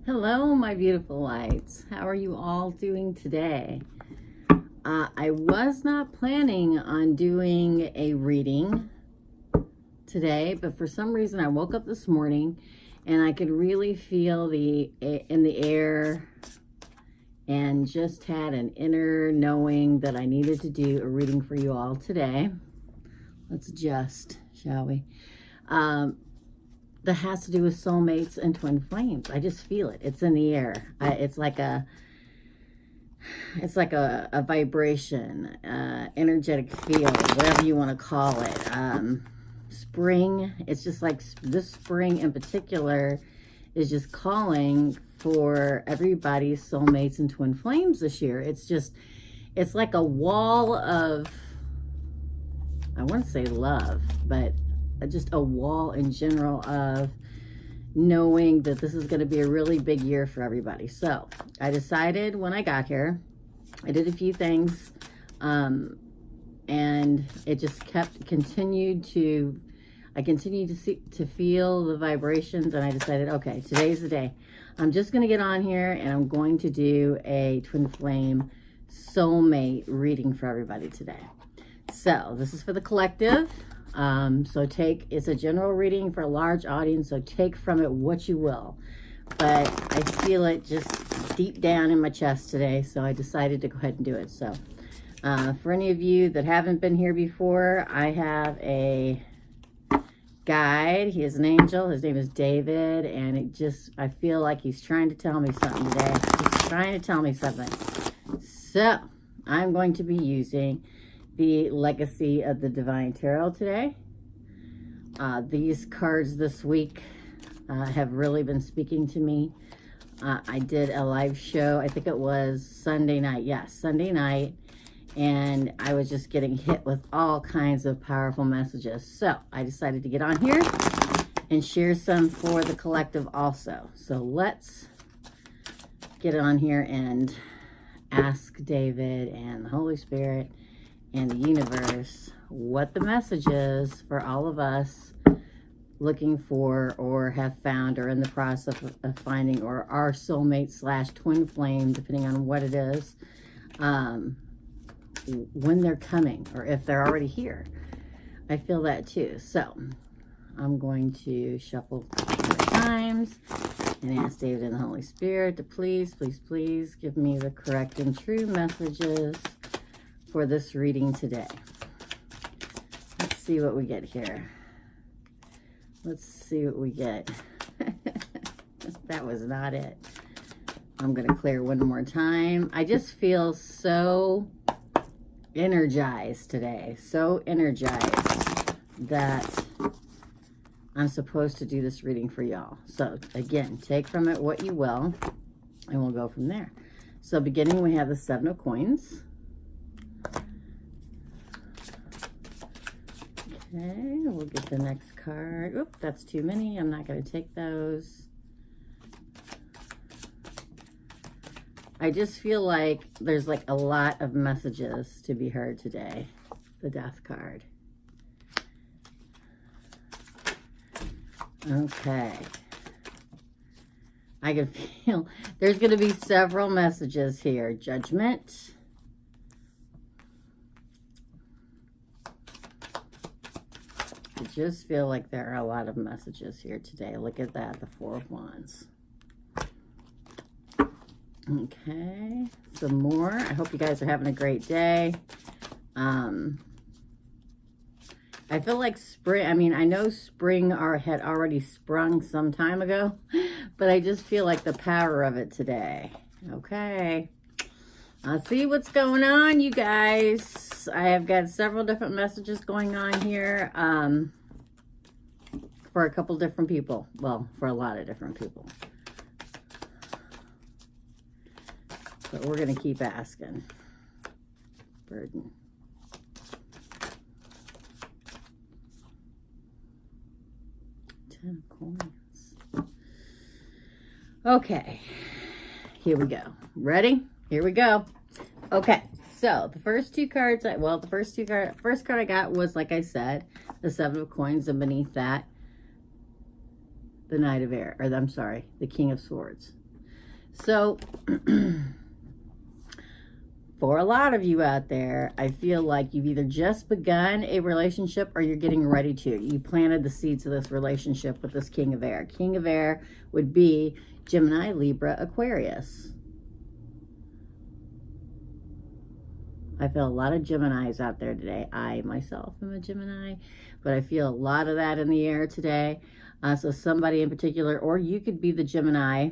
Hello, my beautiful lights. How are you all doing today? I was not planning on doing a reading today, but for some reason I woke up this morning and I could really feel in the air and just had an inner knowing that I needed to do a reading for you all today. Let's adjust, shall we? That has to do with soulmates and twin flames. I just feel it. It's in the air. It's like a vibration, energetic field, whatever you want to call it. Spring. It's just like this spring in particular is just calling for everybody's soulmates and twin flames this year. It's like a wall of, I want to say love, but just a wall in general of knowing that this is going to be a really big year for everybody. So I decided when I got here, I did a few things, and it just continued to feel the vibrations, and I decided, okay, today's the day. I'm just going to get on here and I'm going to do a twin flame soulmate reading for everybody today. So this is for the collective. It's a general reading for a large audience, so take from it what you will. But I feel it just deep down in my chest today, so I decided to go ahead and do it. So for any of you that haven't been here before, I have a guide. He is an angel. His name is David, and I feel like he's trying to tell me something today. He's trying to tell me something. So I'm going to be using the Legacy of the Divine Tarot today. These cards this week have really been speaking to me. I did a live show, I think it was Sunday night. Yes, Sunday night. And I was just getting hit with all kinds of powerful messages. So I decided to get on here and share some for the collective also. So let's get on here and ask David and the Holy Spirit and the universe what the message is for all of us looking for or have found or in the process of finding or our soulmate / twin flame, depending on what it is, when they're coming or if they're already here. I feel that too. So I'm going to shuffle a couple times and ask David and the Holy Spirit to please give me the correct and true messages for this reading today. Let's see what we get here. Let's see what we get. That was not it. I'm going to clear one more time. I just feel so energized today. So energized that I'm supposed to do this reading for y'all. So again, take from it what you will, and we'll go from there. So beginning, we have the 7 of coins. Okay, we'll get the next card. Oop, that's too many. I'm not going to take those. I just feel like there's like a lot of messages to be heard today. The Death card. Okay. I can feel there's going to be several messages here. Judgment. I just feel like there are a lot of messages here today. Look at that, the 4 of Wands. Okay, some more. I hope you guys are having a great day. I feel like spring, I know spring had already sprung some time ago, but I just feel like the power of it today. Okay. I'll see what's going on, you guys. I have got several different messages going on here for a couple different people. Well, for a lot of different people. But we're going to keep asking. Burden. Ten of coins. Okay. Here we go. Ready? Here we go. Okay. So the first two cards, first card I got was, like I said, the 7 of coins, and beneath that, the Knight of Air, or I'm sorry, the King of Swords. So, for a lot of you out there, I feel like you've either just begun a relationship or you're getting ready to. You planted the seeds of this relationship with this King of Air. King of Air would be Gemini, Libra, Aquarius. I feel a lot of Geminis out there today. I myself am a Gemini, but I feel a lot of that in the air today. So somebody in particular, or you could be the Gemini,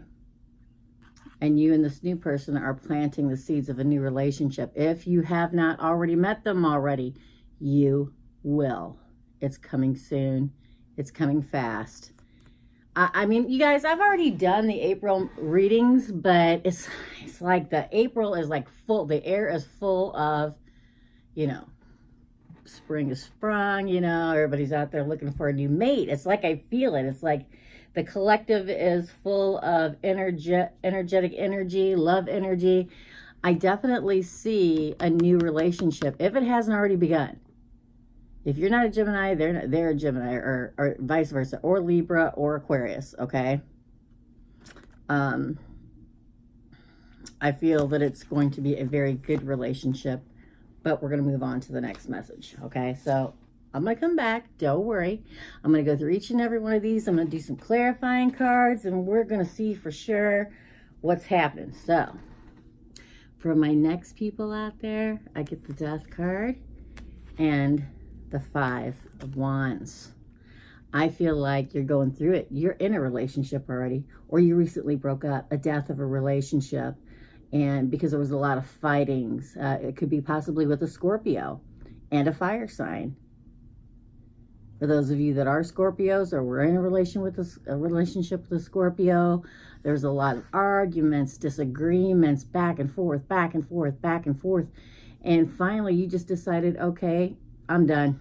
and you and this new person are planting the seeds of a new relationship. If you have not already met them already, you will. It's coming soon. It's coming fast. I mean, you guys, I've already done the April readings, but it's like the April is like full. The air is full of, you know, spring is sprung, you know, everybody's out there looking for a new mate. It's like I feel it. It's like the collective is full of energetic energy, love energy. I definitely see a new relationship if it hasn't already begun. If you're not a Gemini, they're a Gemini, or vice versa, or Libra or Aquarius, okay? I feel that it's going to be a very good relationship, but we're going to move on to the next message, okay? So I'm going to come back. Don't worry. I'm going to go through each and every one of these. I'm going to do some clarifying cards, and we're going to see for sure what's happening. So for my next people out there, I get the Death card and the Five of Wands. I feel like you're going through it. You're in a relationship already, or you recently broke up, a death of a relationship, and because there was a lot of fightings. It could be possibly with a Scorpio and a fire sign. For those of you that are Scorpios or were in a relationship with a Scorpio, there's a lot of arguments, disagreements, back and forth, back and forth, back and forth. And finally, you just decided, okay, I'm done.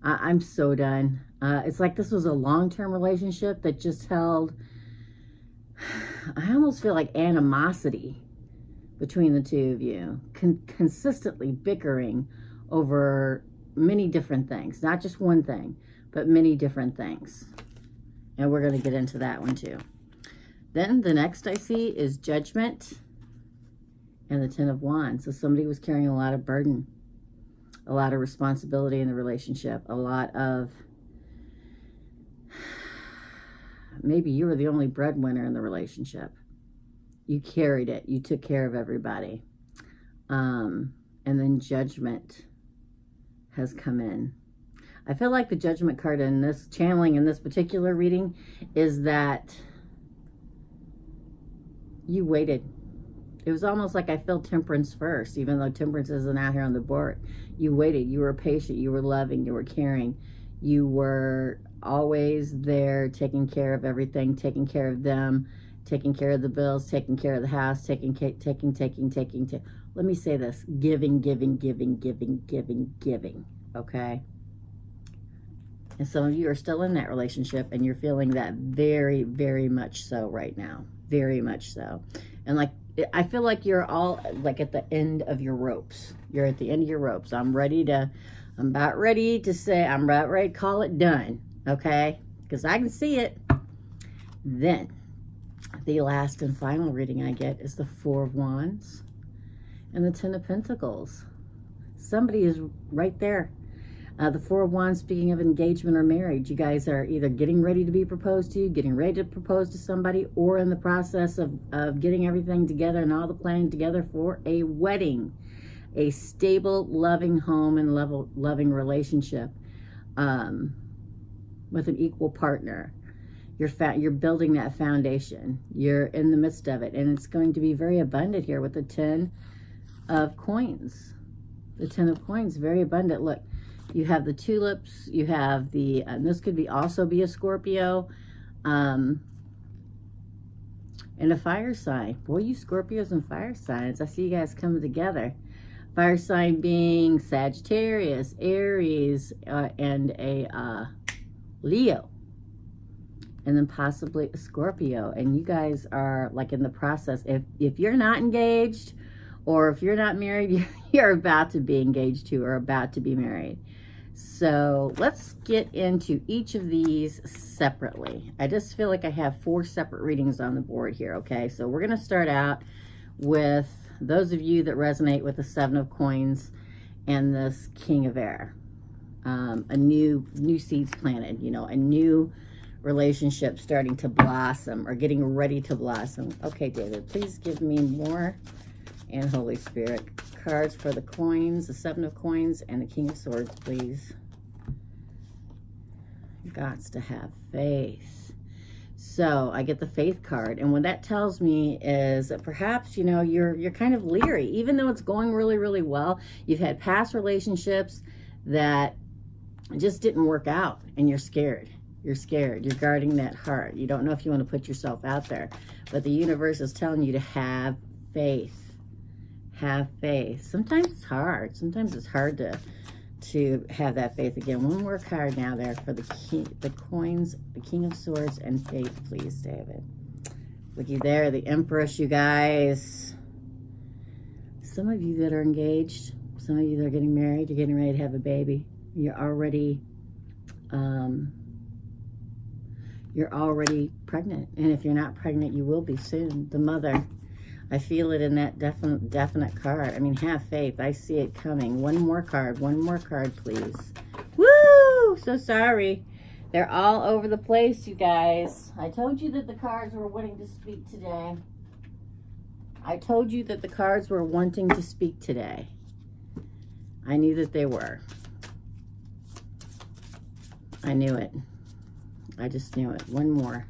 I'm so done. It's like this was a long-term relationship that just held, I almost feel like animosity between the two of you, consistently bickering over many different things, not just one thing, but many different things. And we're going to get into that one too. Then the next I see is Judgment and the Ten of Wands. So somebody was carrying a lot of burden, a lot of responsibility in the relationship, a lot of, maybe you were the only breadwinner in the relationship. You carried it. You took care of everybody. And then Judgment has come in. I feel like the Judgment card in this channeling, in this particular reading, is that you waited. It was almost like I feel Temperance first, even though Temperance isn't out here on the board. You waited. You were patient. You were loving. You were caring. You were always there, taking care of everything, taking care of them, taking care of the bills, taking care of the house, taking. Let me say this: giving. Okay. And some of you are still in that relationship, and you're feeling that very, very much so right now. Very much so. And like, I feel like you're all like at the end of your ropes. You're at the end of your ropes. I'm about ready to say, I'm about ready to call it done. Okay? Because I can see it. Then, the last and final reading I get is the Four of Wands and the Ten of Pentacles. Somebody is right there. The Four of Wands, speaking of engagement or marriage, you guys are either getting ready to be proposed to, getting ready to propose to somebody, or in the process of getting everything together and all the planning together for a wedding, a stable, loving home and loving relationship with an equal partner. You're building that foundation. You're in the midst of it, and it's going to be very abundant here with the Ten of Coins. The Ten of Coins, very abundant. Look. You have the tulips, you have the, this could be also be a Scorpio, and a fire sign. Boy, you Scorpios and fire signs, I see you guys coming together. Fire sign being Sagittarius, Aries, and a Leo. And then possibly a Scorpio. And you guys are like in the process. If you're not engaged, or if you're not married, you're about to be engaged to or about to be married. So let's get into each of these separately. I just feel like I have 4 separate readings on the board here, okay? So we're going to start out with those of you that resonate with the 7 of Coins and this King of Air. A new seeds planted, you know, a new relationship starting to blossom or getting ready to blossom. Okay, David, please give me more, and Holy Spirit, cards for the coins, the 7 of Coins and the King of Swords, please. You've got to have faith. So I get the faith card, and what that tells me is that perhaps, you know, you're kind of leery, even though it's going really, really well. You've had past relationships that just didn't work out, and you're scared. You're scared. You're guarding that heart. You don't know if you want to put yourself out there, but the universe is telling you to have faith. Have faith. Sometimes it's hard. Sometimes it's hard to have that faith again. One more card now there for the coins, the King of Swords, and faith, please, David. Looky there, the Empress, you guys. Some of you that are engaged, some of you that are getting married, you're getting ready to have a baby. You're already pregnant, and if you're not pregnant, you will be soon. The mother, I feel it in that definite card. I mean, have faith. I see it coming. One more card, please. Woo! So sorry. They're all over the place, you guys. I told you that the cards were wanting to speak today. I told you that the cards were wanting to speak today. I knew that they were. I knew it. I just knew it. One more.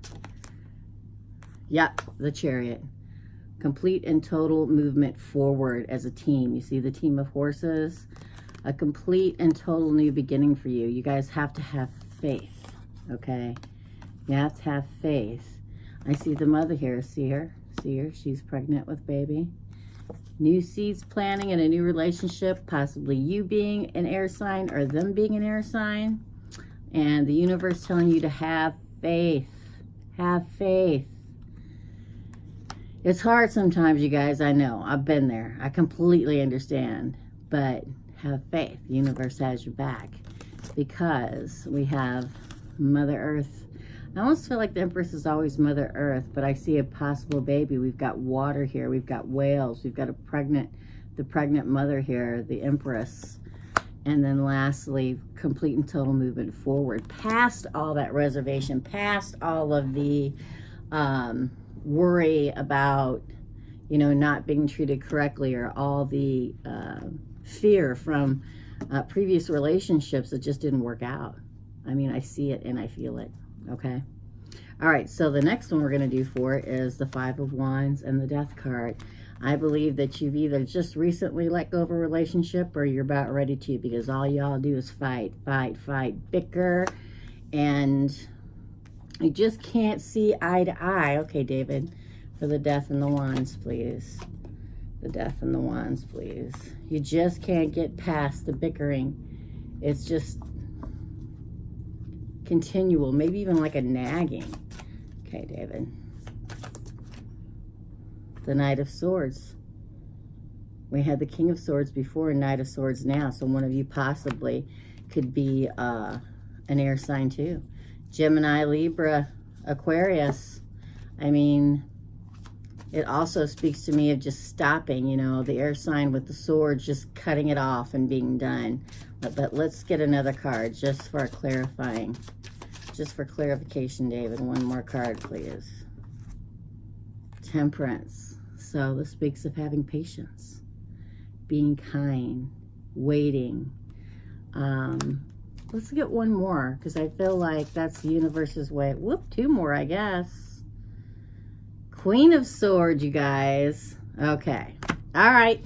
Yep, the Chariot. Complete and total movement forward as a team. You see the team of horses? A complete and total new beginning for you. You guys have to have faith, okay? You have to have faith. I see the mother here. See her? See her? She's pregnant with baby. New seeds planting in a new relationship, possibly you being an air sign or them being an air sign. And the universe telling you to have faith. Have faith. It's hard sometimes, you guys. I know. I've been there. I completely understand. But have faith. The universe has your back. Because we have Mother Earth. I almost feel like the Empress is always Mother Earth. But I see a possible baby. We've got water here. We've got whales. We've got the pregnant mother here. The Empress. And then lastly, complete and total movement forward. Past all that reservation. Past all of the worry about, you know, not being treated correctly, or all the fear from previous relationships that just didn't work out. I mean, I see it and I feel it. Okay. All right. So the next one we're going to do for is the 5 of Wands and the Death card. I believe that you've either just recently let go of a relationship or you're about ready to, because all y'all do is fight, bicker, and you just can't see eye to eye. Okay, David, for the Death and the Wands, please. The Death and the Wands, please. You just can't get past the bickering. It's just continual, maybe even like a nagging. Okay, David. The Knight of Swords. We had the King of Swords before and Knight of Swords now. So one of you possibly could be an air sign too. Gemini, Libra, Aquarius. I mean, it also speaks to me of just stopping, you know, the air sign with the swords, just cutting it off and being done. But let's get another card just for clarifying. Just for clarification, David. One more card, please. Temperance. So this speaks of having patience, being kind, waiting. Let's get one more, because I feel like that's the universe's way. Whoop, 2 more, I guess. Queen of Swords, you guys. Okay. All right.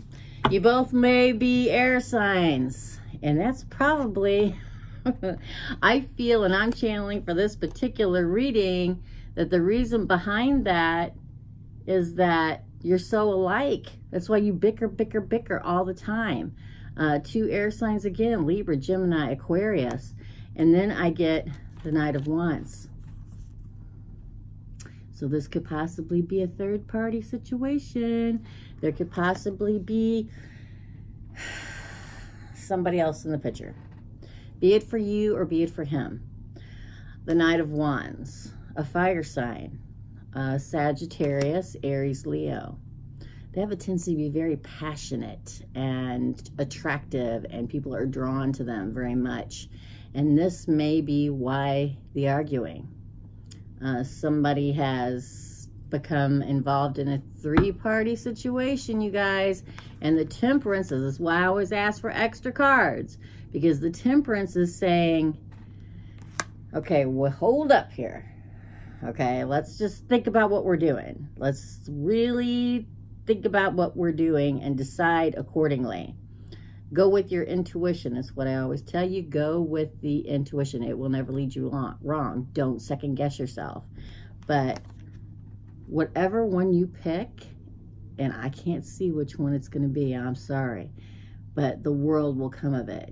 You both may be air signs. And that's probably, I feel, and I'm channeling for this particular reading, that the reason behind that is that you're so alike. That's why you bicker all the time. 2 air signs again, Libra, Gemini, Aquarius. And then I get the Knight of Wands. So this could possibly be a third-party situation. There could possibly be somebody else in the picture. be it for you or be it for him. The Knight of Wands, a fire sign, Sagittarius, Aries, Leo. They have a tendency to be very passionate and attractive, and people are drawn to them very much. And this may be why the arguing. Somebody has become involved in a three-party situation, you guys. And the Temperance, this is why I always ask for extra cards, because the Temperance is saying, okay, well, hold up here. Okay, let's just think about what we're doing. Let's really think about what we're doing and decide accordingly. Go with your intuition. Is what I always tell you. Go with the intuition. It will never lead you wrong. Don't second guess yourself. But whatever one you pick, and I can't see which one it's going to be, I'm sorry, but the world will come of it.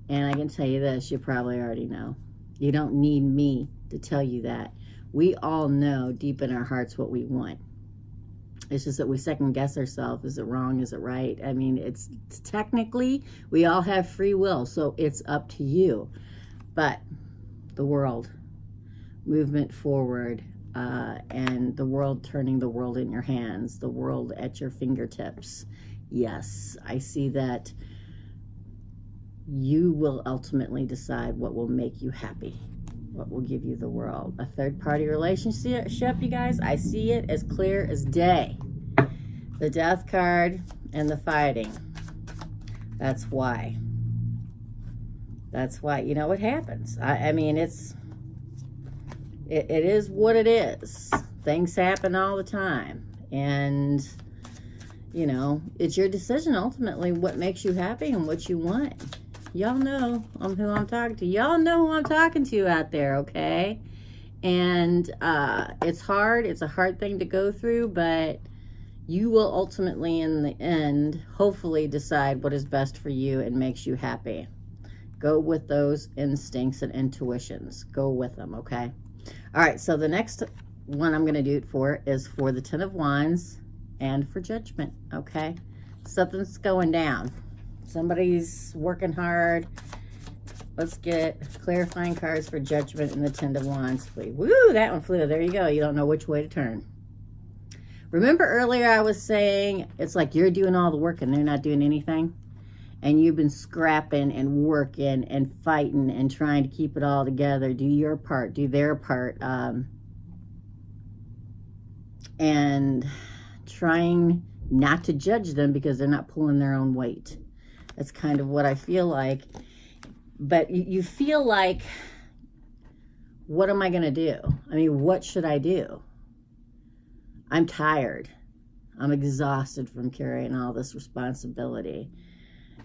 And I can tell you this, you probably already know. You don't need me to tell you that. We all know deep in our hearts what we want. It's just that we second guess ourselves. Is it wrong? Is it right? I mean, it's technically, we all have free will, so it's up to you. But the world, movement forward, and the world, turning the world in your hands, the world at your fingertips. Yes, I see that you will ultimately decide what will make you happy, what will give you the world. A third-party relationship, you guys, I see it as clear as day. The Death card and the fighting. That's why. That's why. You know what happens. I mean, it is what it is. Things happen all the time. And, you know, it's your decision ultimately what makes you happy and what you want. Y'all know who I'm talking to. Y'all know who I'm talking to out there, okay? And it's hard. It's a hard thing to go through, but you will ultimately, in the end, hopefully decide what is best for you and makes you happy. Go with those instincts and intuitions. Go with them, okay? All right, so the next one I'm going to do it for is for the Ten of Wands and for Judgment, okay? Something's going down. Somebody's working hard. Let's get clarifying cards for Judgment and the Ten of Wands, please. Woo, that one flew. There you go. You don't know which way to turn. Remember earlier I was saying it's like you're doing all the work and they're not doing anything? And you've been scrapping and working and fighting and trying to keep it all together. Do your part. Do their part. And trying not to judge them because they're not pulling their own weight. That's kind of what I feel like. But you feel like, what am I going to do? I mean, what should I do? I'm tired. I'm exhausted from carrying all this responsibility.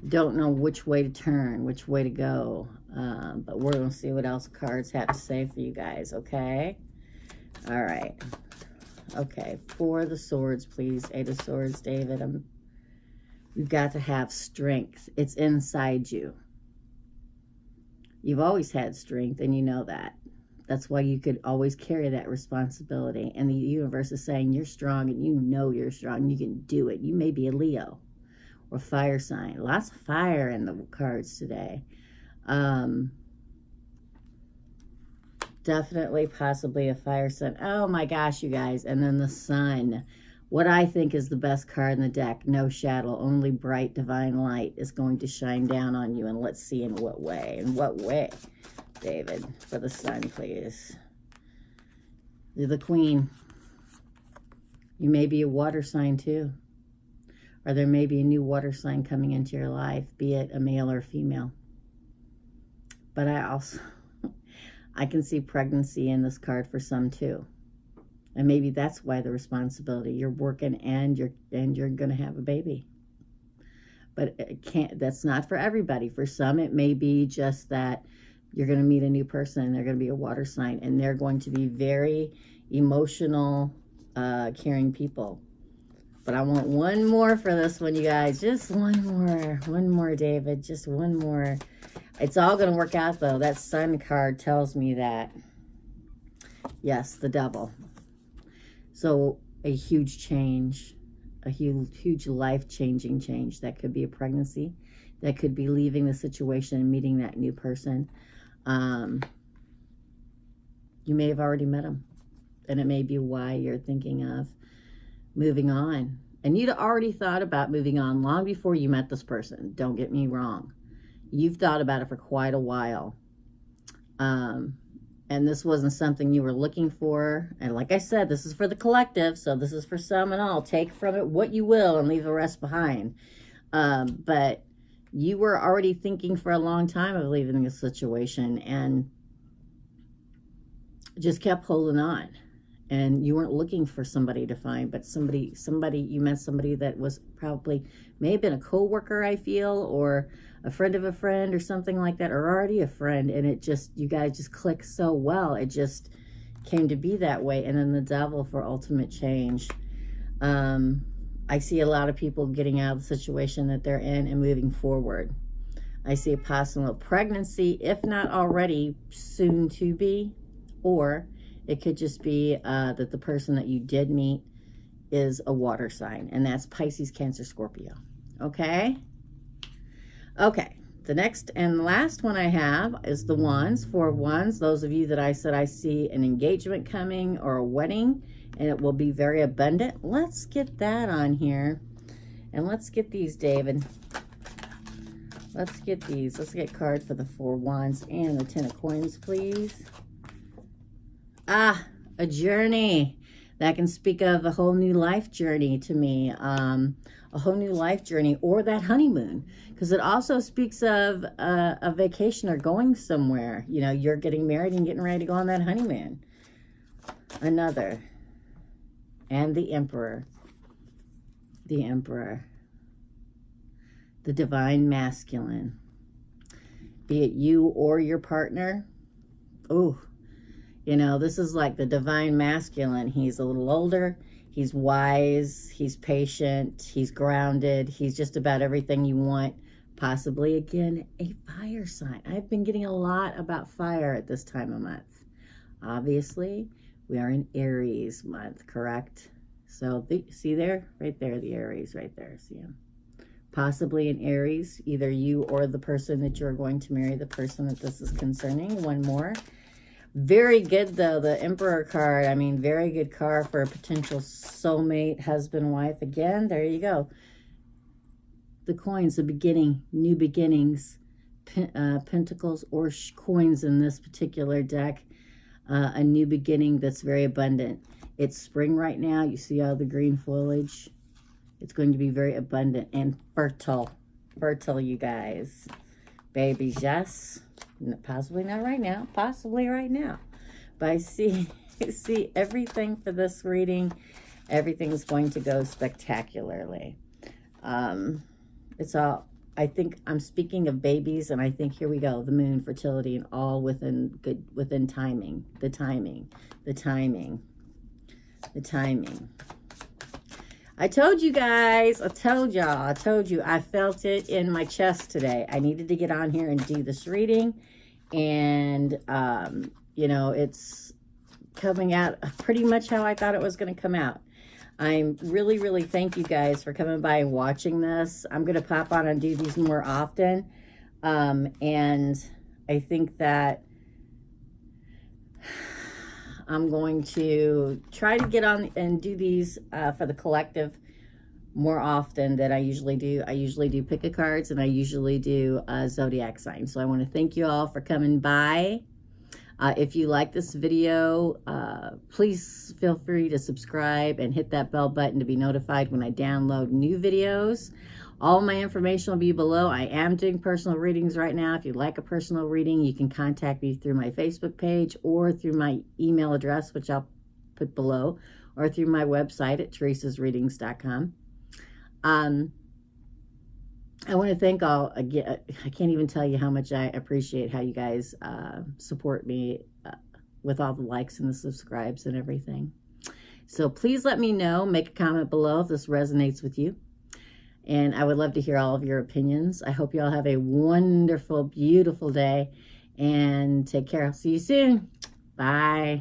Don't know which way to turn, which way to go. But we're going to see what else cards have to say for you guys, okay? All right. Okay, for the swords, please. Eight of Swords, David. You've got to have strength. It's inside you. You've always had strength, and you know that. That's why you could always carry that responsibility. And the universe is saying you're strong, and you know you're strong. You can do it. You may be a Leo or fire sign. Lots of fire in the cards today. Definitely, possibly a fire sign. Oh my gosh, you guys. And then the Sun. What I think is the best card in the deck. No shadow, only bright divine light is going to shine down on you. And let's see in what way. In what way, David, for the Sun, please. You're the Queen. You may be a water sign too. Or there may be a new water sign coming into your life, be it a male or female. But I can see pregnancy in this card for some too. And maybe that's why the responsibility. You're working and you're going to have a baby. But that's not for everybody. For some, it may be just that you're going to meet a new person and they're going to be a water sign. And they're going to be very emotional, caring people. But I want one more for this one, you guys. Just one more. One more, David. Just one more. It's all going to work out, though. That Sun card tells me that. Yes, the Devil. So a huge change. A huge life-changing change. That could be a pregnancy. that could be leaving the situation and meeting that new person. You may have already met them, and it may be why you're thinking of moving on. And you'd already thought about moving on long before you met this person. Don't get me wrong. You've thought about it for quite a while. And this wasn't something you were looking for. And like I said, this is for the collective, so this is for some and all. Take from it what you will and leave the rest behind. But you were already thinking for a long time of leaving the situation and just kept holding on. And you weren't looking for somebody to find, but you met somebody that was probably, may have been a co-worker, I feel, or a friend of a friend or something like that, or already a friend. And it just, you guys just clicked so well. It just came to be that way. And then the devil for ultimate change. I see a lot of people getting out of the situation that they're in and moving forward. I see a possible pregnancy, if not already soon to be, or it could just be that the person that you did meet is a water sign, and that's Pisces, Cancer, Scorpio. Okay? Okay. The next and last one I have is the Wands, 4 of Wands. Those of you that I said I see an engagement coming or a wedding, and it will be very abundant. Let's get that on here. And let's get these, David. Let's get these. Let's get a card for the 4 Wands and the 10 of Coins, please. Ah, a journey. That can speak of a whole new life journey to me. A whole new life journey, or that honeymoon. Because it also speaks of a vacation or going somewhere. You know, you're getting married and getting ready to go on that honeymoon. Another. And the Emperor. The Emperor. The Divine Masculine. Be it you or your partner. Ooh. You know, this is like the Divine Masculine. He's a little older. He's wise. He's patient. He's grounded. He's just about everything you want. Possibly, again, a fire sign. I've been getting a lot about fire at this time of month. Obviously, we are in Aries month, correct? So, see there? Right there, the Aries right there. See him? Possibly in Aries, either you or the person that you're going to marry, the person that this is concerning. One more. Very good, though, the Emperor card. I mean, very good card for a potential soulmate, husband, wife. Again, there you go. The coins, the beginning, new beginnings, pentacles or coins in this particular deck. A new beginning that's very abundant. It's spring right now. You see all the green foliage. It's going to be very abundant and fertile. Fertile, you guys. Babies, yes. Possibly not right now. Possibly right now. But I see everything for this reading. Everything's going to go spectacularly. It's all, I think I'm speaking of babies, and I think here we go. The moon, fertility, and all within timing. The timing. The timing. The timing. I told you guys, I told y'all, I told you, I felt it in my chest today. I needed to get on here and do this reading. And, you know, it's coming out pretty much how I thought it was going to come out. I'm really, really thank you guys for coming by and watching this. I'm going to pop on and do these more often. And I think that I'm going to try to get on and do these for the collective more often than I usually do. I usually do pick a cards, and I usually do zodiac signs. So I want to thank you all for coming by. If you like this video, please feel free to subscribe and hit that bell button to be notified when I download new videos. All my information will be below. I am doing personal readings right now. If you'd like a personal reading, you can contact me through my Facebook page or through my email address, which I'll put below, or through my website at teresasreadings.com. I want to thank all, again, I can't even tell you how much I appreciate how you guys support me with all the likes and the subscribes and everything. So please let me know, make a comment below if this resonates with you. And I would love to hear all of your opinions. I hope you all have a wonderful, beautiful day. And take care. I'll see you soon. Bye.